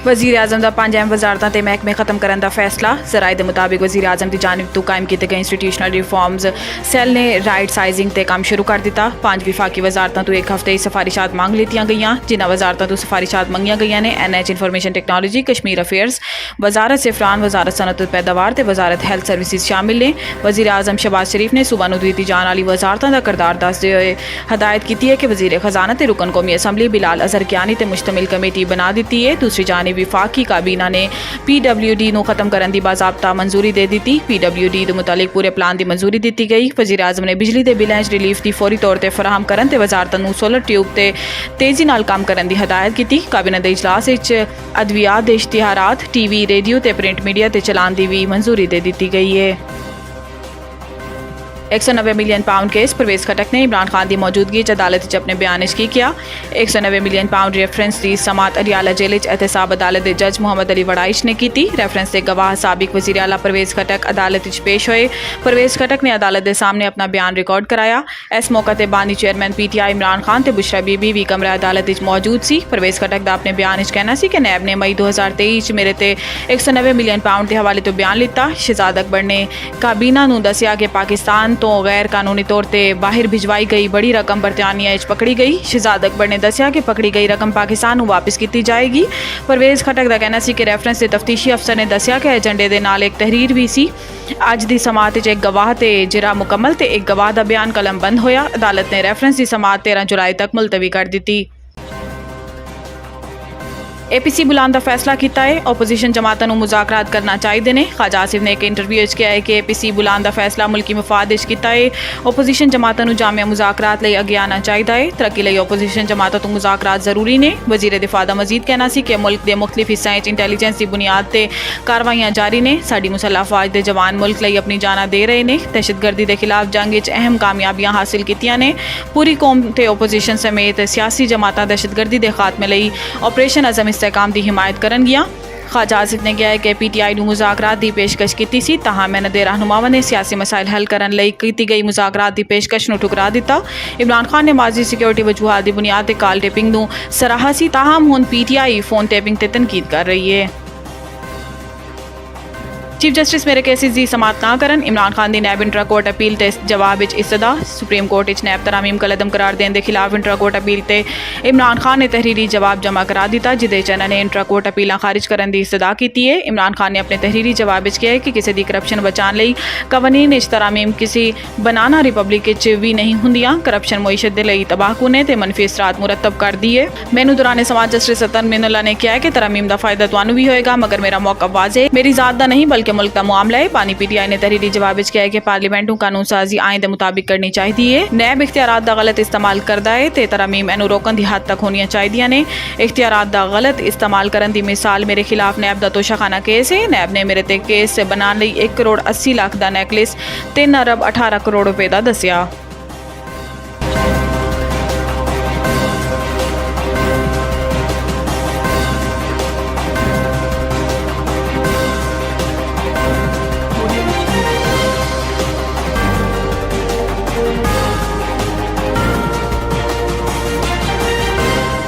वज़ीर आज़म का 5 अहम वजारतां ते महकमे खत्म करने का फैसला। ज़राए के मुताबिक वज़ीर आज़म की जानिब तो कायम किए गए इंस्टीट्यूशनल रिफॉर्म्स सैल ने राइट साइजिंग ते काम शुरू कर दिता। 5 विफाकी वजारतां तो एक हफ्ते सिफारिशात मांग लीतियां गई, जिन्होंने वजारतां तो सिफारिशात मंगियां गई ने NH information technology, Kashmir affairs, वजारत सिफरान, वजारत सनत पैदावार ते वजारत हेल्थ सर्विसेज शामिल ने। वज़ीर आज़म शहबाज शरीफ ने सूबा नूं दित्ती जाने वाली वजारतां का किरदार दसदे होए हदायत की है कि वज़ीर खजाना ते रुकन कौमी असम्बली बिलाल अजहर कियानी ते मुश्तमिल कमेटी बना दी है। दूसरी जानिब विफाकी काबीना ने PWD नूं खत्म करने की बाज़ाब्ता मंजूरी दे दी। PWD दे मुतालिक पूरे प्लान की मंजूरी दी गई। वज़ीर आज़म ने बिजली के बिलों रिलीफ की फौरी तौर पर फराहम करन ते वजारतां नूं सोलर ट्यूब ते तेजी नाल काम करने की हदायत की। काबीना के इजलास अदवियात के इश्तिहारात, TV, रेडियो ते प्रिंट मीडिया ते चलान की भी मंजूरी दे दी गई है। 190 मिलियन पाउंड केस परवेज़ खटक ने इमरान खान की मौजूदगी अदालत अपने बयान की किया। 190 मिलियन पाउंड रेफरेंस की समात अडियाला जेल एहतसाब अदालत के जज मुहम्मद अली वड़ाइश ने की। रेफरेंस के गवाह साबिक वज़ीर आला परवेज़ खटक अदालत पेश होए। परवेज़ खटक ने अदालत के सामने अपना बयान रिकॉर्ड कराया। इस मौके पर बानी चेयरमैन PTI इमरान खान ते बुशरा बीबी भी कमरा अदालत मौजूद सी। परवेज़ खटक का अपने बयान कहना सी कि नैब ने मई 2023 मेरे ते 190 मिलियन पाउंड के हवाले तो बयान लिता। शहजाद अकबर ने काबीना नूं दसिया कि पाकिस्तान तो गैर कानूनी तौर पर बाहर भिजवाई गई बड़ी रकम बरतानिया पकड़ी गई। शहजाद अकबर ने दसिया कि पकड़ी गई रकम पाकिस्तान वापस की जाएगी। परवेज़ खटक का कहना सी कि रेफरेंस के तफ्तीशी अफसर ने दसिया कि एजेंडे के नाल एक तहरीर भी सी। अज की समात एक गवाह ते जिरा मुकम्मल ते एक गवाह का बयान कलम बंद होया। अदालत ने रेफरेंस की समात 13 जुलाई तक मुलतवी कर दी। APC बुलाने का फैसला किया है। ओपोजिशन जमातों को मुज़ाकरात करना चाहिए ने। ख्वाजा आसिफ ने एक इंटरव्यू किया है कि APC बुलाने का फैसला मुल्की मफाद किया है। ओपोजिशन जमातों को जामिया मुज़ाकरात लई अगे आना चाहिए है। तरक्की लई ओपोजिशन जमातों तो मुज़ाकरात जरूरी ने। वज़ीर दिफा का मजीद कहना सी कि मुल्क के मुख्तलिफ हिस्सों इंटैलीजेंस की बुनियाद पर कार्रवाइयां जारी ने। साडी मुसल्ह अफवाज के जवान मुल्क लई अपनी जाना दे रहे हैं। दहशतगर्दी के खिलाफ जंग अहम कामयाबियां हासिल कीतियां ने। पूरी कौम ते ओपोजिशन समेत सियासी जमातां दहशतगर्दी के खात्मे लई ऑपरेशन अज़म इस्तेहकाम की हिमायत करनगियां। ख्वाजा आसिफ ने कहा है कि PTI नूं मुज़ाकरात की पेशकश की सी, ताहम मैंने दे रहनुमावां ने सियासी मसाइल हल करने लई की गई मुज़ाकरात की पेशकश नूं ठुकरा दिता। इमरान खान ने माजी सिक्योरिटी वजूहात की बुनियाद पर कॉल टेपिंग नूं सराहा सी, ताहम हुण PTI फोन टेपिंग ते तनकीद कर रही है। चीफ जस्टिस मेरे केसिस की समात ना करन। इमरान खान की नैब इंट्रा कोर्ट अपील के जवाब इस्तदा। सुप्रीम कोर्ट नैब तरामीम कलदम करार देने के खिलाफ इंट्रा कोर्ट अपील से इमरान खान ने तहरीरी जवाब जमा करा दिता, जिदे च इन्होंने इंट्रा कोर्ट अपीलां खारिज करने की इस्तदा की है। इमरान खान ने अपने तहरीरी जवाब किया है कि किसी की करप्शन बचाने लई कवानीन तरामीम किसी बनाना रिपब्लिक भी नहीं होंदियां। करप्शन मुईशत के लिए तबाहकुन ते मनफी असरात मुरतब कर दी है। मैनू दौरान समाज जस्टिस सतन मिनुल्ला ने कहा है कि तरामीम का फायदा तुहानू भी होएगा, मगर मेरा मौकफ वाज़े मेरी जात का नहीं बल्कि मुल्क का मामला है। पानी PTI ने तहरीरी जवाब किया है कि पार्लीमेंट कानून साजी आइन के मुताबिक करनी चाहिए। नैब इख्तियारात का गलत इस्तेमाल करता है तो तरामीम इनू रोकन की हद तक होनी चाहिए ने। इख्तियारात का गलत इस्तेमाल करने की मिसाल मेरे खिलाफ नैब का तोशाखाना केस है। नैब ने मेरे ते केस बनाने 1 करोड़ 80 लाख का नेकलेस 3 अरब 18 करोड़ रुपए का दसिया।